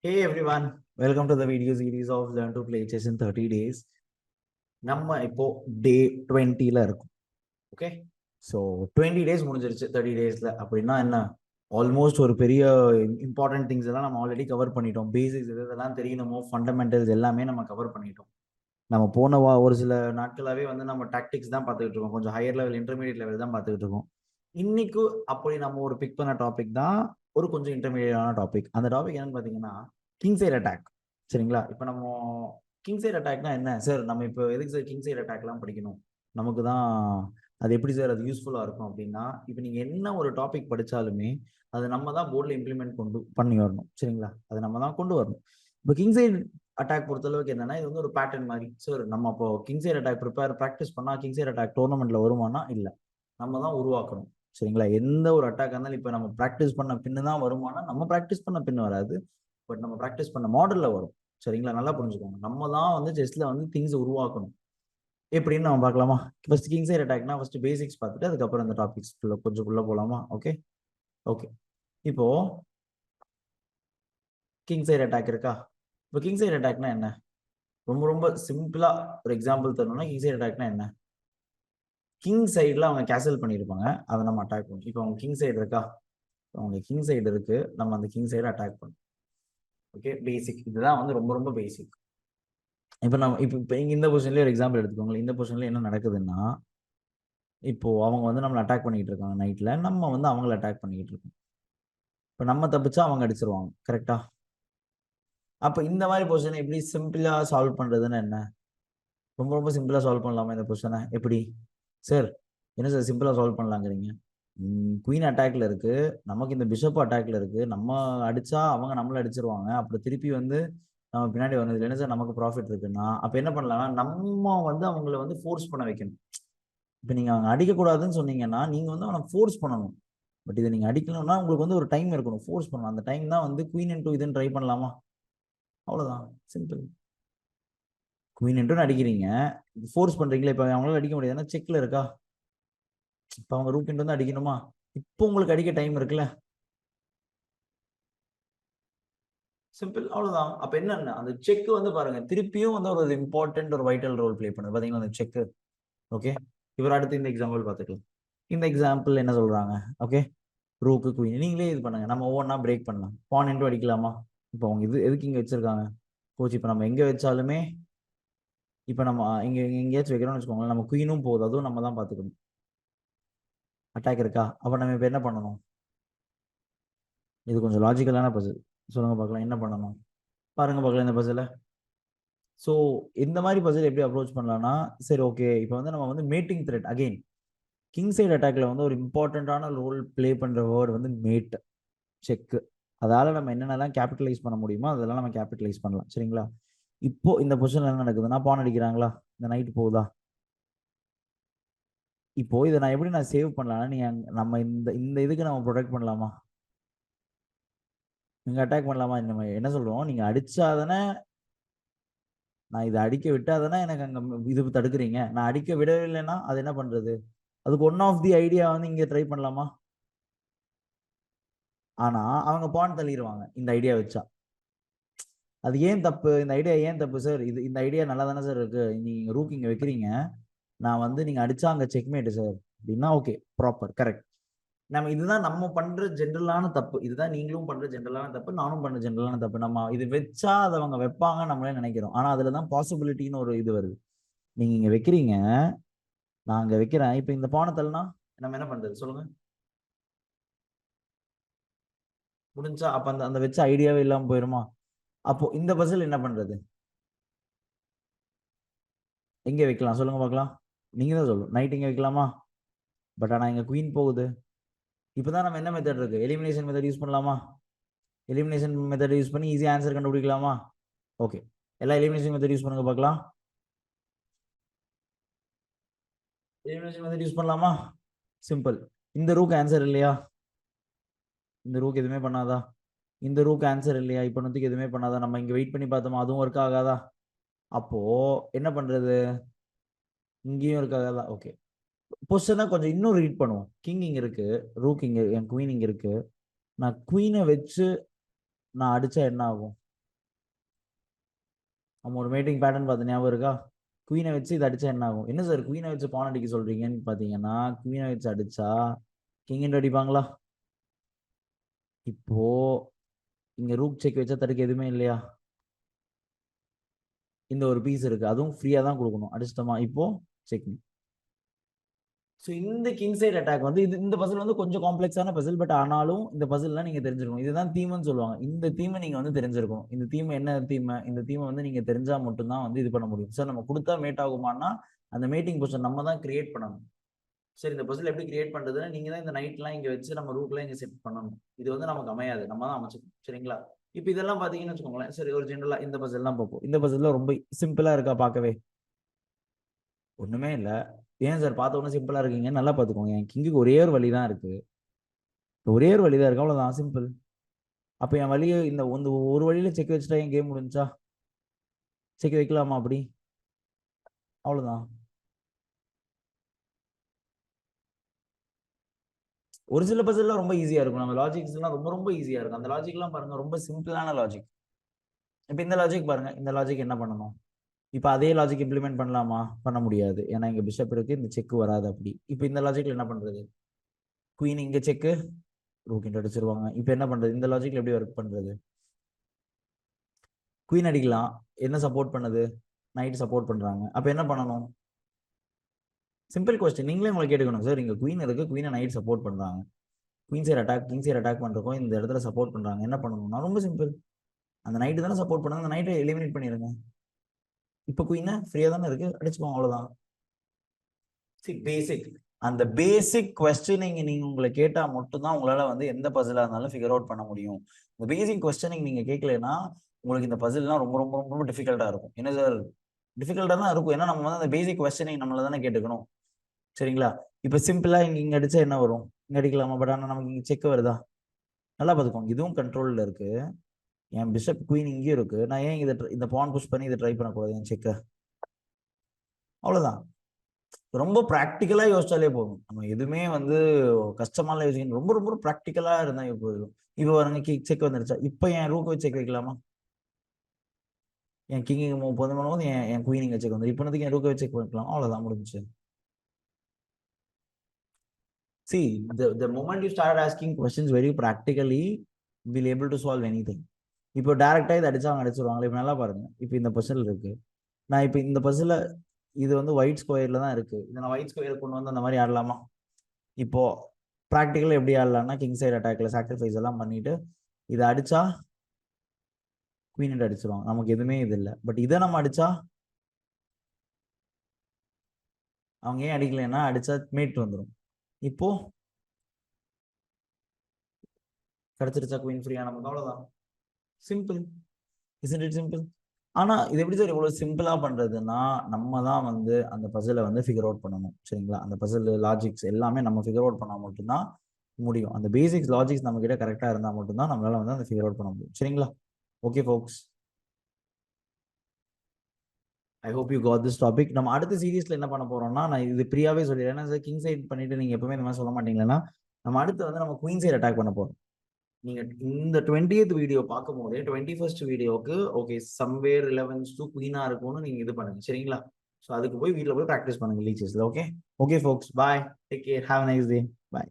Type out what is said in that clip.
Hey everyone, welcome to the video series of Learn to Play Chess in 30 days. நம்ம இப்போ டே 20ல இருக்கும். Okay, so 20 days முடிஞ்சிருச்சு 30 டேஸ்ல. அப்படின்னா என்ன, ஆல்மோஸ்ட் ஒரு பெரிய இம்பார்ட்டன்ட் திங்ஸ் எல்லாம் நம்ம ஆல்ரெடி கவர் பண்ணிட்டோம். பேசிக்ஸ் இதெல்லாம் தெரியணுமோ, ஃபண்டமெண்டல்ஸ் எல்லாமே நம்ம கவர் பண்ணிட்டோம். நம்ம போன ஒரு சில நாட்களாகவே வந்து நம்ம டாக்டிக்ஸ் தான் பார்த்துக்கிட்டு இருக்கோம். கொஞ்சம் ஹையர் லெவல், இன்டர்மீடியட் லெவல் தான் பார்த்துக்கிட்டு இருக்கோம். இன்னைக்கு அப்படி நம்ம ஒரு பிக் பண்ண டாபிக் தான் ஒரு கொஞ்சம் இன்டர்மீடியட்டான டாபிக். அந்த டாபிக் என்னன்னு பார்த்தீங்கன்னா கிங் சைட் அட்டாக். சரிங்களா? இப்போ நம்ம கிங் சைட் அட்டாக்னா என்ன சார், நம்ம இப்போ எதுக்கு சார் கிங் சைட் அட்டாக்லாம் படிக்கணும், நமக்கு தான் அது எப்படி சார் அது யூஸ்ஃபுல்லாக இருக்கும் அப்படின்னா, இப்போ நீங்கள் என்ன ஒரு டாபிக் படித்தாலுமே அது நம்ம தான் போர்டில் இம்ப்ளிமெண்ட் பண்ணி வரணும். சரிங்களா? அது நம்ம தான் கொண்டு வரணும். இப்போ கிங் சைட் அட்டாக் பொறுத்தளவுக்கு என்னன்னா, இது வந்து ஒரு பேட்டர்ன் மாதிரி. சார் நம்ம இப்போ கிங் சைட் அட்டாக் ப்ராக்டிஸ் பண்ணால் கிங் சைட் அட்டாக் டோர்னமெண்ட்டில் வருமானா? இல்லை, நம்ம தான் உருவாக்கணும். சரிங்களா? எந்த ஒரு அட்டாக் இருந்தாலும் இப்போ நம்ம ப்ராக்டிஸ் பண்ண பின்னு தான் வருமானா? நம்ம ப்ராக்டிஸ் பண்ண பின்னு வராது, பட் நம்ம ப்ராக்டிஸ் பண்ண மாடலில் வரும். சரிங்களா? நல்லா புரிஞ்சுக்கோங்க. நம்ம தான் வந்து செஸ்ல வந்து திங்ஸ் உருவாக்கணும். எப்படின்னு நம்ம பார்க்கலாமா? ஃபர்ஸ்ட் கிங் சைட் அட்டாக்னா ஃபர்ஸ்ட் பேசிக்ஸ் பார்த்துட்டு அதுக்கப்புறம் இந்த டாபிக்ஸ் கொஞ்சம் உள்ள போகலாமா? Okay okay. இப்போ கிங் சைட் அட்டாக் இருக்கா? இப்போ கிங் சைட் அட்டாக்னா என்ன? ரொம்ப ரொம்ப சிம்பிளா ஒரு எக்ஸாம்பிள் தரணும்னா, கிங் சைட் அட்டாக்னா என்ன, கிங் சைடில் அவங்க கேசல் பண்ணியிருப்பாங்க, அதை நம்ம அட்டாக் பண்ணுவோம். இப்போ அவங்க கிங் சைடு இருக்கா, அவங்க கிங் சைடு இருக்கு, நம்ம அந்த கிங் சைடு அட்டாக் பண்ணுவோம். ஓகே, பேசிக் இதுதான் வந்து ரொம்ப ரொம்ப பேசிக். இப்போ நம்ம இப்போ இங்கே இந்த பொசிஷன்லேயே ஒரு எக்ஸாம்பிள் எடுத்துக்கோங்களேன். இந்த பொசிஷன்ல என்ன நடக்குதுன்னா, இப்போ அவங்க வந்து நம்மளை அட்டாக் பண்ணிக்கிட்டு இருக்காங்க நைட்டில், நம்ம வந்து அவங்கள அட்டாக் பண்ணிக்கிட்டு இருக்கோம். இப்போ நம்ம தப்பிச்சா அவங்க அடிச்சிருவாங்க. கரெக்டா? அப்போ இந்த மாதிரி பொசிஷனை எப்படி சிம்பிளாக சால்வ் பண்ணுறதுன்னு என்ன, ரொம்ப ரொம்ப சிம்பிளாக சால்வ் பண்ணலாமா இந்த பொசிஷனை? எப்படி சார், என்ன சார் சிம்பிளாக சால்வ் பண்ணலாங்கிறீங்க? குயின் அட்டாக்ல இருக்கு, நமக்கு இந்த பிஷப் அட்டாக்ல இருக்கு, நம்ம அடிச்சா அவங்க நம்மள அடிச்சிருவாங்க, அப்புறம் திருப்பி வந்து நம்ம பின்னாடி வந்தது என்ன சார் நமக்கு ப்ராஃபிட் இருக்குன்னா, அப்ப என்ன பண்ணலாம்னா நம்ம வந்து அவங்கள வந்து ஃபோர்ஸ் பண்ண வைக்கணும். இப்ப நீங்க அவங்க அடிக்கக்கூடாதுன்னு சொன்னீங்கன்னா நீங்க வந்து அவனை ஃபோர்ஸ் பண்ணணும். பட் இதை நீங்க அடிக்கணும்னா உங்களுக்கு வந்து ஒரு டைம் இருக்கணும், ஃபோர்ஸ் பண்ணணும். அந்த டைம் தான் வந்து குயின் இன்டூ இதுன்னு ட்ரை பண்ணலாமா? அவ்வளவுதான், சிம்பிள். குயின் இன்டூன்னு அடிக்கிறீங்க, ஃபோர்ஸ் பண்றீங்களா? இப்ப அவங்களால அடிக்க முடியாது, ஏன்னா செக்ல இருக்கா. இப்ப அவங்க ரூக் இன்டூ வந்து அடிக்கணுமா? இப்போ உங்களுக்கு அடிக்க டைம் இருக்குல்ல, சிம்பிள், அவ்வளவுதான். அப்ப என்ன, அந்த செக் வந்து பாருங்க திருப்பியும் வந்து ஒரு இம்பார்ட்டன்ட் ஒரு வைட்டல் ரோல் பிளே பண்ணுது பாத்தீங்களா அந்த செக். ஓகே, இவர் அடுத்து இந்த எக்ஸாம்பிள் பார்த்துக்கலாம். இந்த எக்ஸாம்பிள் என்ன சொல்றாங்க? ஓகே, ரூக்கு குயின் நீங்களே இது பண்ணுங்க, நம்ம ஒவ்வொன்றா பிரேக் பண்ணலாம். பான் இன்டூ அடிக்கலாமா? இப்போ அவங்க இது எதுக்கு இங்க வச்சிருக்காங்க கோச்? இப்போ நம்ம எங்க வச்சாலுமே, இப்போ நம்ம இங்க எங்கேயாச்சும் வைக்கிறோம்னு வச்சுக்கோங்களேன், நம்ம குயினும் போகுது, அதுவும் நம்ம தான் பார்த்துக்கணும். அட்டாக் இருக்கா? அப்ப நம்ம இப்போ என்ன பண்ணணும்? இது கொஞ்சம் லாஜிக்கலான பசில், சொல்லுங்க பார்க்கலாம் என்ன பண்ணணும். பாருங்க பார்க்கலாம் இந்த பசில. ஸோ இந்த மாதிரி பசில் எப்படி அப்ரோச் பண்ணலாம்னா, சரி ஓகே, இப்போ வந்து நம்ம வந்து mating threat again king side அட்டாக்ல வந்து ஒரு இம்பார்ட்டண்ட்டான ரோல் பிளே பண்ற வேர்டு வந்து மேட், செக். அதால நம்ம என்னென்னலாம் கேபிட்டலைஸ் பண்ண முடியுமோ அதெல்லாம் நம்ம கேபிட்டலைஸ் பண்ணலாம். சரிங்களா? இப்போ இந்த பொசிஷன்ல என்ன நடக்குதுன்னா, பான் அடிக்கிறாங்களா, இந்த நைட் போகுதா. இப்போ இதை நான் எப்படி சேவ் பண்ணலாம்னா, நீங்க நம்ம இந்த இந்த இதுக்கு நம்ம ப்ரொடெக்ட் பண்ணலாமா? நீங்க அட்டாக் பண்ணலாமா? நம்ம என்ன சொல்றோம், நீங்க அடிச்சாதானே, நான் இதை அடிக்க விட்டாதானே எனக்கு அங்க இது தடுக்கிறீங்க, நான் அடிக்க விடவில்லைன்னா அது என்ன பண்றது? அதுக்கு ஒன் ஆஃப் தி ஐடியா வந்து இங்க ட்ரை பண்ணலாமா? ஆனா அவங்க பான் தள்ளிடுவாங்க இந்த ஐடியா வச்சா. அது ஏன் தப்பு? இந்த ஐடியா ஏன் தப்பு சார்? இந்த ஐடியா நல்லா தானே சார் இருக்கு, நீங்க ரூக் இங்க வைக்கிறீங்க, நான் வந்து நீங்க அடிச்சா அங்க செக்மேட் சார் அப்படின்னா ஓகே, ப்ராப்பர், கரெக்ட். நம்ம இதுதான் நம்ம பண்ற ஜென்ரலான தப்பு, இதுதான் நீங்களும் பண்ற ஜென்ரலான தப்பு, நானும் பண்ற ஜென்ரலான தப்பு. நம்ம இது வச்சா அதை அவங்க வைப்பாங்க நம்மளே நினைக்கிறோம், ஆனா அதுலதான் பாசிபிலிட்டின்னு ஒரு இது வருது. நீங்க இங்க வைக்கிறீங்க, நான் அங்க வைக்கிறேன், இப்ப இந்த பானத்தல்னா நம்ம என்ன பண்றது சொல்லுங்க? முடிஞ்சா அப்ப அந்த அந்த வச்ச ஐடியாவே இல்லாம போயிருமா? அப்போ இந்த பசில் என்ன பண்றது? எங்க வைக்கலாம் சொல்லுங்க பார்க்கலாம்? நீங்க தான் சொல்லணும். நைட் இங்க வைக்கலாமா? பட் ஆனா இங்க குயின் போகுது. இப்பதான் நம்ம என்ன மெத்தட் இருக்கு, எலிமினேஷன் மெத்தட் யூஸ் பண்ணலாமா? எலிமினேஷன் மெத்தட் யூஸ் பண்ணி ஈஸியா ஆன்சர் கண்டுபிடிக்கலாமா? ஓகே, எல்லா எலிமினேஷன் மெத்தட் யூஸ் பண்ணுங்க பார்க்கலாம். எலிமினேஷன் மெத்தட் யூஸ் பண்ணலாமா? சிம்பிள். இந்த ரூக் ஆன்சர் இல்லையா? இந்த ரூக் எதுவுமே பண்ணாதா? இந்த ரூக் ஆன்சர் இல்லையா? இப்போ நத்துக்கு எதுவுமே பண்ணாதா? நம்ம இங்க வெயிட் பண்ணி பார்த்தோமா, அதுவும் ஒர்க் ஆகாதா? அப்போ என்ன பண்றது? இங்கேயும் ஒர்க் ஆகாதா? ஓகே, பொசிஷனை கொஞ்சம் இன்னும் ரீட் பண்ணுவோம். கிங் இங்க இருக்கு, ரூக் இங்க, என் குயின் இங்க இருக்கு, நான் குயினை வச்சு நான் அடிச்சா என்ன ஆகும்? நம்ம ஒரு மேட்டிங் பேட்டர்ன் பார்த்து ஞாபகம் இருக்கா? குவீனை வச்சு இது அடிச்சா என்ன ஆகும்? என்ன சார் குவீனை வச்சு பான் அடிக்க சொல்றீங்கன்னு பார்த்தீங்கன்னா, குவீனை வச்சு அடிச்சா கிங் அடிப்பாங்களா? இப்போ இங்க ரூக் செக் வச்சா தடுக்க எதுவுமே இல்லையா? இந்த ஒரு பீஸ் இருக்கு, அதுவும் ஃப்ரீயா தான் கொடுக்கணும். அடிச்சிட்டோமா? இப்போ செக். ஸோ இந்த கிங் சைட் அட்டாக் வந்து இந்த பசில் வந்து கொஞ்சம் காம்ப்ளெக்ஸான பசில். பட் ஆனாலும் இந்த பசில்லாம் நீங்க தெரிஞ்சிருக்கணும். இதுதான் தீம்னு சொல்லுவாங்க. இந்த தீமை நீங்க வந்து தெரிஞ்சிருக்கணும். இந்த தீமை என்ன தீமை, இந்த தீமை வந்து நீங்க தெரிஞ்சா மட்டும்தான் வந்து இது பண்ண முடியும். சார் நம்ம கொடுத்தா மேட் ஆகுமானா அந்த மேட்டிங் பொசிஷன் நம்ம தான் கிரியேட் பண்ணணும். சரி, இந்த பசில் எப்படி கிரியேட் பண்றதுன்னா நீங்க தான் இந்த நைட்லாம் இங்க வச்சு நம்ம ரூட்லாம் இங்க செட் பண்ணணும். இது வந்து நமக்கு அமையாது, நம்ம தான் அமைச்சுக்கணும். சரிங்களா? இப்போ இதெல்லாம் பாத்தீங்கன்னு வச்சுக்கோங்களேன். சரி, ஒரு ஜென்ரலா இந்த பசில் எல்லாம் பார்ப்போம். இந்த பசில் ரொம்ப சிம்பிளா இருக்கா பார்க்கவே? ஒண்ணுமே இல்லை. ஏன் சார் பார்த்த உடனே சிம்பிளா இருக்கீங்க? நல்லா பார்த்துக்கோங்க. என் கிங்குக்கு ஒரே ஒரு வழி தான் இருக்கு. ஒரே ஒரு வழி தான் இருக்கு, அவ்வளவுதான், சிம்பிள். அப்ப என் வழியை இந்த ஒரு வழியில செக் வச்சுட்டா என் கேம் முடிஞ்சா? செக் வைக்கலாமா அப்படி? அவ்வளவுதான். ஒரு சில பசில்லாம் ரொம்ப ஈஸியா இருக்கும். நம்ம லாஜிக்ஸ் எல்லாம் ரொம்ப ரொம்ப ஈஸியா இருக்கும். அந்த லாஜிக் எல்லாம் பாருங்க, ரொம்ப சிம்பிளான லாஜிக். இப்ப இந்த லாஜிக் பாருங்க. இந்த லாஜிக் என்ன பண்ணணும்? இப்ப அதே லாஜிக் இம்ப்ளிமெண்ட் பண்ணலாமா? பண்ண முடியாது. ஏன்னா இங்க பிஷப் இருக்கு, இந்த செக் வராது. அப்படி இப்ப இந்த லாஜிக்ல என்ன பண்றது? குயின் இங்க செக்கு, ரூக் அடிச்சிருவாங்க. இப்ப என்ன பண்றது? இந்த லாஜிக்ல எப்படி ஒர்க் பண்றது? குயின் அடிக்கலாம். என்ன சப்போர்ட் பண்ணுது? நைட் சப்போர்ட் பண்றாங்க. அப்ப என்ன பண்ணணும்? Simple question. நீங்களே உங்களை கேட்டுக்கணும். சார் இங்க குயின் இருக்கு, குயினை நைட் சப்போர்ட் பண்றாங்க. Queen side attack, king side attack பண்றோம், இந்த இடத்துல சப்போர்ட் பண்றாங்க, என்ன பண்ணணும்னா ரொம்ப சிம்பிள். அந்த நைட்டு தானே சப்போர்ட் பண்ணாங்க, அந்த நைட்டை எலிமினேட் பண்ணிடுங்க. இப்போ குயினை ஃப்ரீயா தானே இருக்கு, அடிச்சுக்கோங்க, அவ்வளவுதான். பேசிக். அந்த பேசிக் கொஸ்டினிங் நீங்க உங்களை கேட்டா மட்டும்தான் உங்களால வந்து எந்த பசிலா இருந்தாலும் ஃபிகர் அவுட் பண்ண முடியும். இந்த பேசிக் கொஸ்டினிங் நீங்க கேட்கலன்னா உங்களுக்கு இந்த பசில்லாம் ரொம்ப ரொம்ப ரொம்ப டிஃபிகல்ட்டா இருக்கும். என்ன சார்? டிஃபிகல்ட்டா தான் இருக்கும். ஏன்னா நம்ம வந்து அந்த பேசிக் கொஸ்டினிங் நம்மள தானே கேட்டுக்கணும். சரிங்களா? இப்ப சிம்பிளா இங்க அடிச்சா என்ன வரும்? இங்க அடிக்கலாமா? பட் ஆனா நமக்கு இங்க செக் வருதா? நல்லா பார்த்துக்கோங்க. இதுவும் கண்ட்ரோல்ல இருக்கு. என் பிஷப் குயின் இங்கேயும் இருக்கு. நான் ஏன் இந்த பான் புஷ் பண்ணி இதை ட்ரை பண்ணக்கூடாது என் செக்க? அவ்வளவுதான். ரொம்ப ப்ராக்டிக்கலா யோசிச்சாலே போதும். நம்ம எதுவுமே வந்து கஷ்டமாலாம் யோசிக்கணும். ரொம்ப ரொம்ப ப்ராக்டிக்கலா இருந்தா போதும். இப்போ பாருங்க, செக் வந்துருச்சா? இப்போ என் ரூக் வச்சு செக் வைக்கலாமா? என் கிங் பண்ணும்போது என் குயின் இங்க செக் வந்து இப்போ என் ரூக் வச்சு செக் வைக்கலாம். அவ்வளவுதான், முடிஞ்சுச்சு. See, the moment you start asking questions very practically, will able to solve anything. இப்போ டைரக்டா இதை அடிச்சா அவங்க அடிச்சிருவாங்களே. இப்போ நல்லா பாருங்க. இப்போ இந்த பசில் இருக்கு. நான் இப்போ இந்த பசில இது வந்து ஒயிட் ஸ்கொயர்ல தான் இருக்கு. இதை நான் ஒயிட் ஸ்கொயர் கொண்டு வந்து அந்த மாதிரி ஆடலாமா? இப்போ ப்ராக்டிக்கலா எப்படி ஆடலாம்னா, கிங் சைடு அட்டாக்ல சாக்ரிஃபைஸ் எல்லாம் பண்ணிட்டு இதை அடிச்சா குவீன் அடிச்சிருவாங்க. நமக்கு எதுவுமே இது இல்லை. பட் இதை நம்ம அடிச்சா அவங்க ஏன் அடிக்கலைன்னா அடிச்சா மேட் வந்துடும். இப்போ கிடைச்சிருச்சா குவீன் ஃப்ரீயா? நமக்கு அவ்வளவுதான். சிம்பிள். Isn't it simple? ஆனா இது எப்படி சார் இவ்வளவு சிம்பிளா பண்றதுன்னா, நம்ம தான் வந்து அந்த பசிலை வந்து ஃபிகர் அவுட் பண்ணணும். சரிங்களா? அந்த பசில் லாஜிக்ஸ் எல்லாமே நம்ம ஃபிகர் அவுட் பண்ணா மட்டும்தான் முடியும். அந்த பேசிக்ஸ் லாஜிக்ஸ் நம்ம கிட்ட கரெக்டா இருந்தா மட்டும்தான் நம்மளால வந்து அந்த ஃபிகர் அவுட் பண்ண முடியும். சரிங்களா? Okay folks, I hope you got this topic. நம்ம அடுத்த சீரீஸ்ல என்ன பண்ண போறோம்னா, நான் இது ஃப்ரீயாவே சொல்லிடுறேன். ஏன்னா சார் கிங் சைட் பண்ணிட்டு நீங்க எப்பவுமே இந்த மாதிரி சொல்ல மாட்டீங்களா? நம்ம அடுத்து வந்து நம்ம குயின் சைட் அட்டாக் பண்ண போறோம். நீங்க இந்த 20th வீடியோ பார்க்கும் போதே 21st வீடியோக்கு ஓகே சம்வேர் 11 டு குயினா இருக்கும்னு நீங்க இது பண்ணுங்க. சரிங்களா? ஸோ அதுக்கு போய் வீட்டில் போய் ப்ராக்டிஸ் பண்ணுங்க லீச்சஸ்ல. Okay okay folks, bye, take care, have nice day, bye.